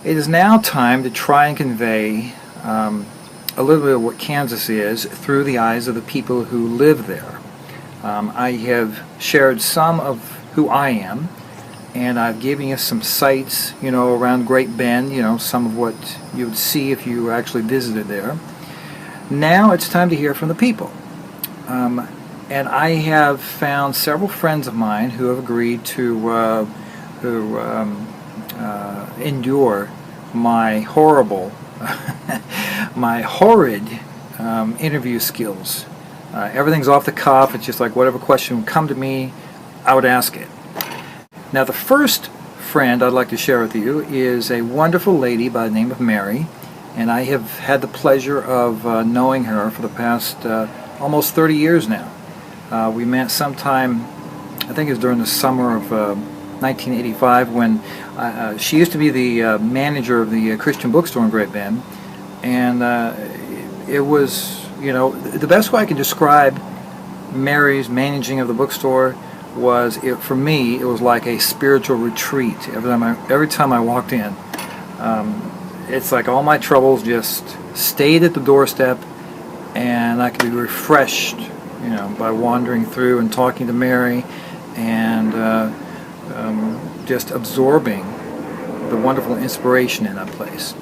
It is now time to try and convey a little bit of what Kansas is through the eyes of the people who live there. I have shared some of who I am, and I've given you some sights, around Great Bend, some of what you would see if you actually visited there. Now it's time to hear from the people. And I have found several friends of mine who have agreed to endure my horrid interview skills. Everything's off the cuff. It's just like whatever question would come to me, I would ask it. Now, the first friend I'd like to share with you is a wonderful lady by the name of Mary, and I have had the pleasure of knowing her for the past almost 30 years now. We met sometime, I think it was during the summer of 1985, when she used to be the manager of the Christian bookstore in Great Bend, and it was, the best way I can describe Mary's managing of the bookstore was, for me, it was like a spiritual retreat. Every time I walked in, it's like all my troubles just stayed at the doorstep, and I could be refreshed, by wandering through and talking to Mary, and just absorbing the wonderful inspiration in that place.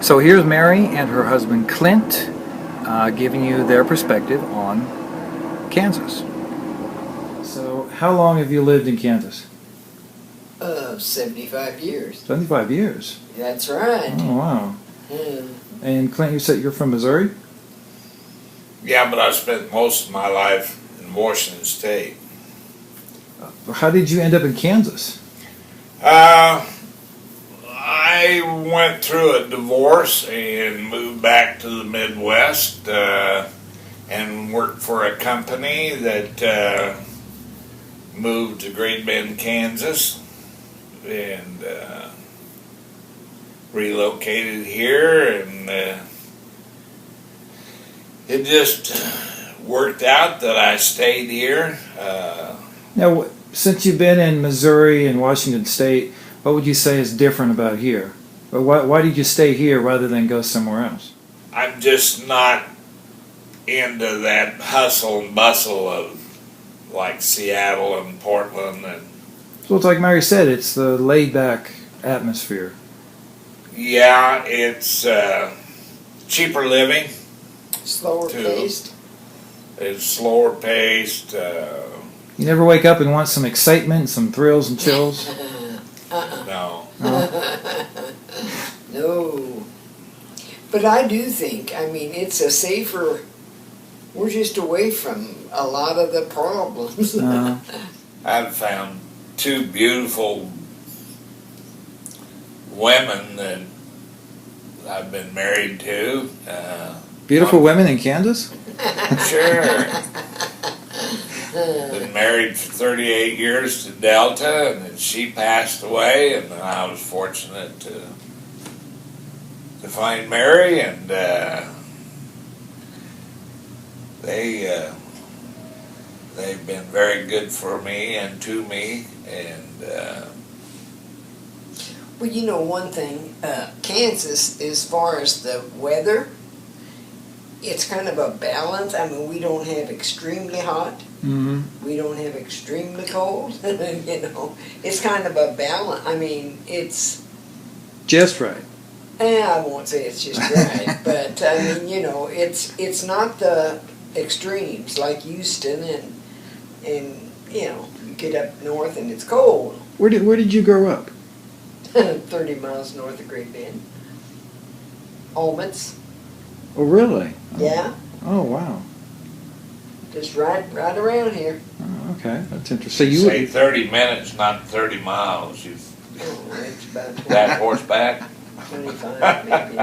So here's Mary and her husband Clint giving you their perspective on Kansas. So how long have you lived in Kansas? 75 years. 75 years? That's right. Oh, wow. And Clint, you said you're from Missouri? Yeah, but I spent most of my life in Washington State. How did you end up in Kansas? I went through a divorce and moved back to the Midwest and worked for a company that moved to Great Bend, Kansas, and relocated here, and it just worked out that I stayed here. Now, since you've been in Missouri and Washington State, what would you say is different about here? Or why did you stay here rather than go somewhere else? I'm just not into that hustle and bustle of like Seattle and Portland. And So it's like Mary said, it's the laid-back atmosphere. yeah, it's cheaper living. Slower paced. It's slower paced. You never wake up and want some excitement, some thrills and chills? No. No. But I do think, it's a safer, we're just away from a lot of the problems. I've found two beautiful women that I've been married to. Beautiful women in Kansas? Sure. Been married for 38 years to Delta, and then she passed away, and then I was fortunate to find Mary, and they've been very good for me and to me, and Well, one thing, Kansas, as far as the weather, it's kind of a balance. We don't have extremely hot. Mm-hmm. We don't have extremely cold. It's kind of a balance. It's Just right. I won't say it's just right, but it's not the extremes like Houston and you get up north and it's cold. Where did you grow up? 30 miles north of Great Bend. Olmutz. Oh, really? Yeah. Oh, wow. Just right around here. Oh, okay, that's interesting. So you say 30 minutes, not 30 miles. It's about That horseback? 25 maybe.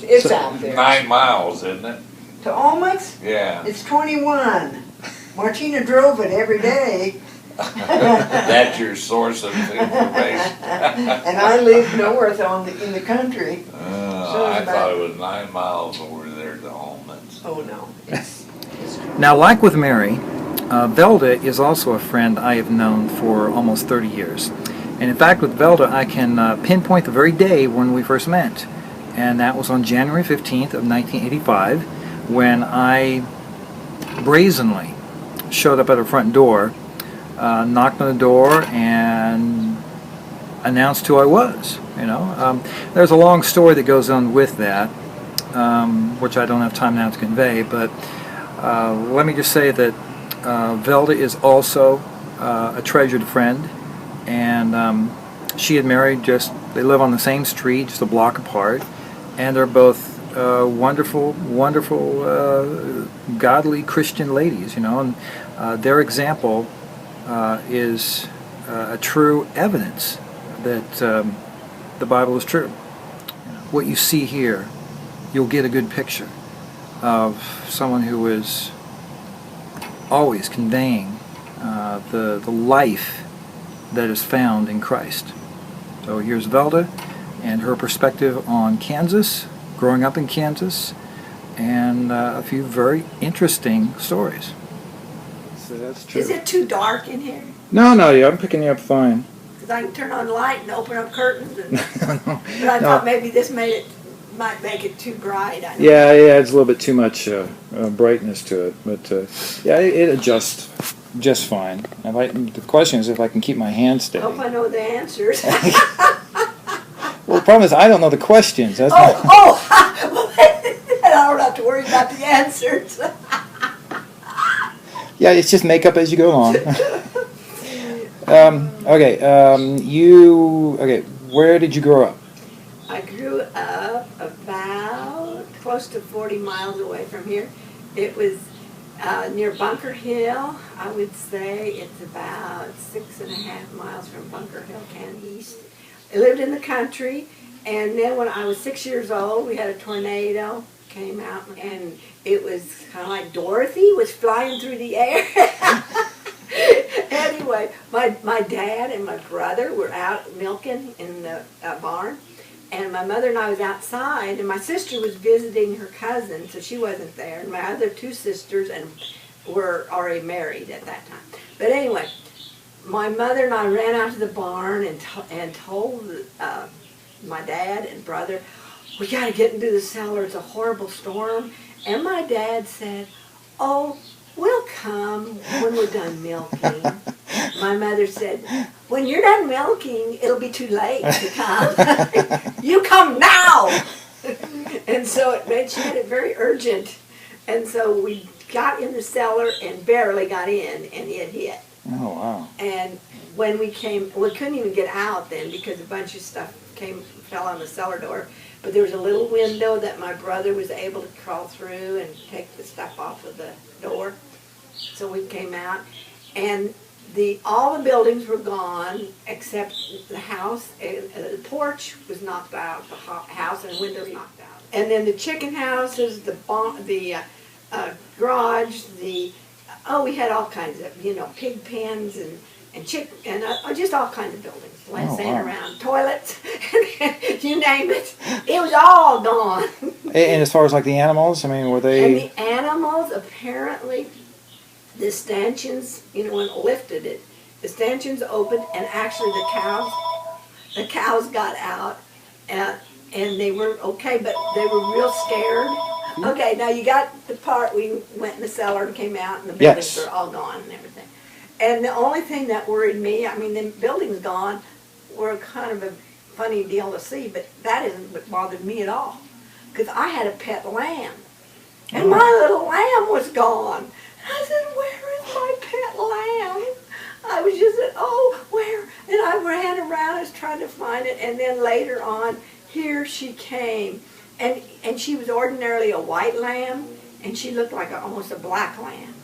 It's out there. 9 miles, isn't it? To Olmutz? Yeah. It's 21. Martina drove it every day. That's your source of information. And I live north in the country. I thought it was 9 miles over there to Holman's. Oh no. Now, like with Mary, Velda is also a friend I have known for almost 30 years. And in fact, with Velda, I can pinpoint the very day when we first met. And that was on January 15th of 1985, when I brazenly showed up at her front door, knocked on the door, and announced who I was. There's a long story that goes on with that, which I don't have time now to convey. But let me just say that Velda is also a treasured friend, and she had married they live on the same street, just a block apart, and they're both wonderful, godly Christian ladies, and their example is a true evidence that the Bible is true. What you see here, you'll get a good picture of someone who is always conveying the life that is found in Christ. So here's Velda and her perspective on Kansas, growing up in Kansas, and a few very interesting stories. So that's true. Is it too dark in here? No, yeah, I'm picking you up fine. Because I can turn on the light and open up curtains. And, No. but I thought maybe this might make it too bright. I don't know. Yeah, it's a little bit too much brightness to it, but it adjusts just fine. The question is if I can keep my hand I steady. hope I know the answers. Well, the problem is I don't know the questions. That's I don't have to worry about the answers. Yeah, it's just makeup as you go along. Where did you grow up? I grew up about close to 40 miles away from here. It was near Bunker Hill. I would say it's about 6.5 miles from Bunker Hill, Kansas. I lived in the country, and then when I was 6 years old, we had a tornado came out, and it was kind of like Dorothy was flying through the air. Anyway, my dad and my brother were out milking in the barn, and my mother and I was outside, and my sister was visiting her cousin, so she wasn't there, and my other two sisters were already married at that time. But anyway, my mother and I ran out to the barn and told my dad and brother, we got to get into the cellar, it's a horrible storm. And my dad said, oh, we'll come when we're done milking. My mother said, when you're done milking, it'll be too late to come. You come now! And so she made it very urgent. And so we got in the cellar and barely got in, and it hit. Oh, wow. And when we couldn't even get out then because a bunch of stuff fell on the cellar door. But there was a little window that my brother was able to crawl through and take the stuff off of the door. So we came out, and all the buildings were gone except the house. The porch was knocked out, the house and windows knocked out. And then the chicken houses, the garage, we had all kinds of, pig pens and just all kinds of buildings. Laying around, toilets, you name it. It was all gone. And as far as like the animals, I mean, were they? And the animals, apparently, the stanchions, when it lifted it, the stanchions opened, and actually the cows got out, and they were okay, but they were real scared. Okay, now you got the part we went in the cellar and came out, and the buildings were all gone and everything. And the only thing that worried me, the buildings gone, were kind of a funny deal to see, but that isn't what bothered me at all. Because I had a pet lamb, and my little lamb was gone. I said, where is my pet lamb? I was just said, where? And I ran around, I was trying to find it, and then later on, here she came. And she was ordinarily a white lamb, and she looked like almost a black lamb.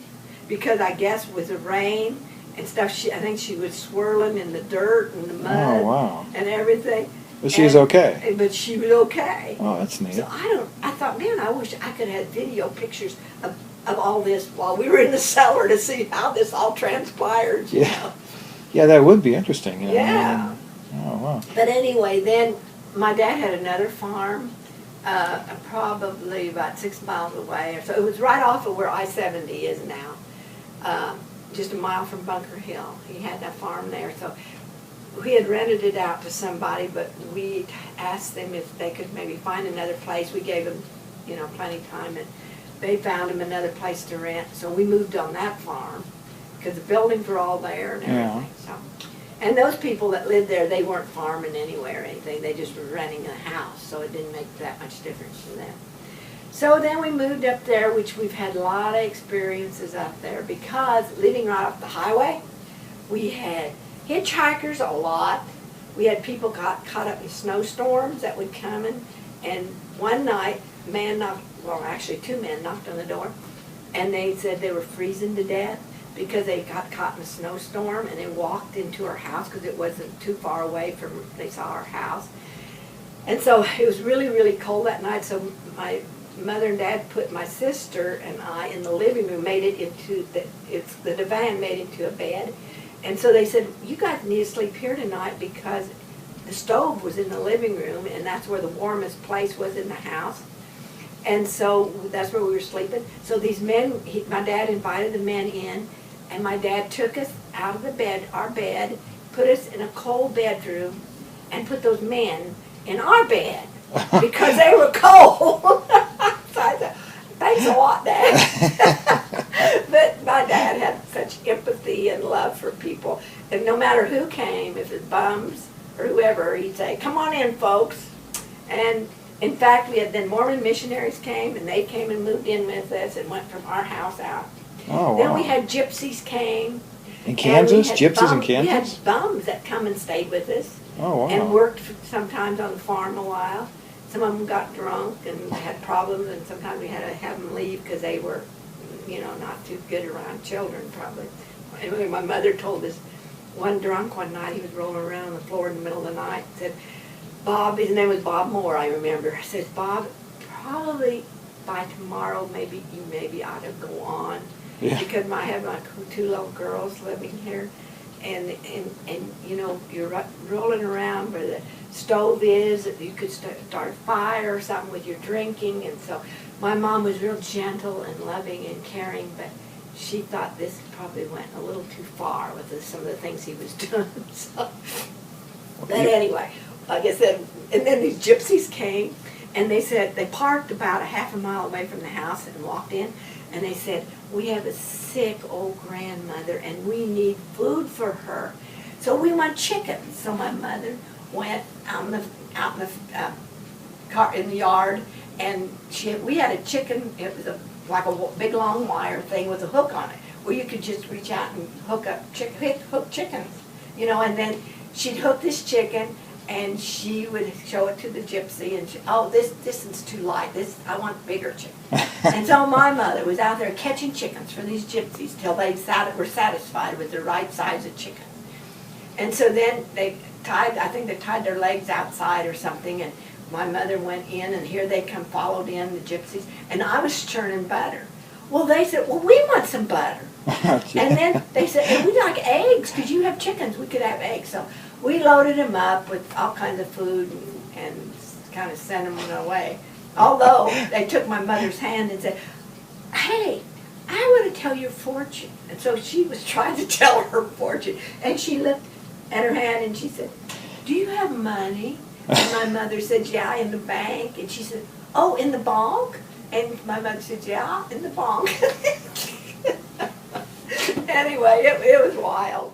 Because I guess with the rain and stuff, I think she was swirling in the dirt and the mud and everything. But she was okay. But she was okay. Oh, that's neat. So I thought, man, I wish I could have video pictures of all this while we were in the cellar to see how this all transpired. You know? Yeah, that would be interesting. Yeah. Oh, wow. But anyway, then my dad had another farm. Probably about 6 miles away. So it was right off of where I-70 is now, just a mile from Bunker Hill. He had that farm there. So we had rented it out to somebody, but we asked them if they could maybe find another place. We gave them, plenty of time, and they found them another place to rent. So we moved on that farm because the buildings were all there and everything. So, and those people that lived there, they weren't farming anywhere or anything. They just were renting a house, so it didn't make that much difference to them. So then we moved up there, which we've had a lot of experiences up there because living right off the highway, we had hitchhikers a lot. We had people got caught up in snowstorms that would come in, and one night, two men knocked on the door, and they said they were freezing to death because they got caught in a snowstorm, and they walked into our house because it wasn't too far away from, they saw our house. And so it was really, really cold that night, so my mother and dad put my sister and I in the living room, made it into, the divan made into a bed. And so they said, you guys need to sleep here tonight because the stove was in the living room, and that's where the warmest place was in the house. And so that's where we were sleeping. So these men, my dad invited the men in, and my dad took us out of the bed, our bed, put us in a cold bedroom, and put those men in our bed because they were cold. So I said, thanks a lot, Dad. But my dad had such empathy and love for people. And no matter who came, if it's bums or whoever, he'd say, come on in, folks. And in fact, we had then Mormon missionaries came, and they came and moved in with us and went from our house out. Oh, wow. Then we had gypsies came. In Kansas? Gypsies in We Kansas? had bums that come and stayed with us. Oh, wow. And worked sometimes on the farm a while. Some of them got drunk and had problems, and sometimes we had to have them leave because they were, not too good around children, probably. Anyway, my mother told us one drunk one night, he was rolling around on the floor in the middle of the night, said, Bob, his name was Bob Moore, I remember. I said, Bob, probably by tomorrow, you maybe ought to go on. Yeah. Because I have my two little girls living here. And you're rolling around where the stove is, you could start a fire or something with your drinking. And so my mom was real gentle and loving and caring, but she thought this probably went a little too far with some of the things he was doing. So, but anyway, like I said, and then these gypsies came, and they said, they parked about a half a mile away from the house and walked in, and they said, we have a sick old grandmother and we need food for her. So we want chicken. So my mother went out in the yard, and we had a chicken. It was like a big long wire thing with a hook on it, where you could just reach out and hook chickens, and then she'd hook this chicken, and she would show it to the gypsy, and this is too light. I want bigger chicken. And so my mother was out there catching chickens for these gypsies till they were satisfied with the right size of chicken. And so then they tied their legs outside or something, and my mother went in, and here they followed in, the gypsies, and I was churning butter. Well, they said, well, we want some butter. And then they said, and we like eggs, because you have chickens, we could have eggs. So we loaded them up with all kinds of food and kind of sent them away. Although they took my mother's hand and said, hey, I want to tell your fortune. And so she was trying to tell her fortune. And she looked at her hand and she said, do you have money? And my mother said, yeah, in the bank. And she said, oh, in the bank? And my mother said, yeah, in the bank. Anyway, it was wild.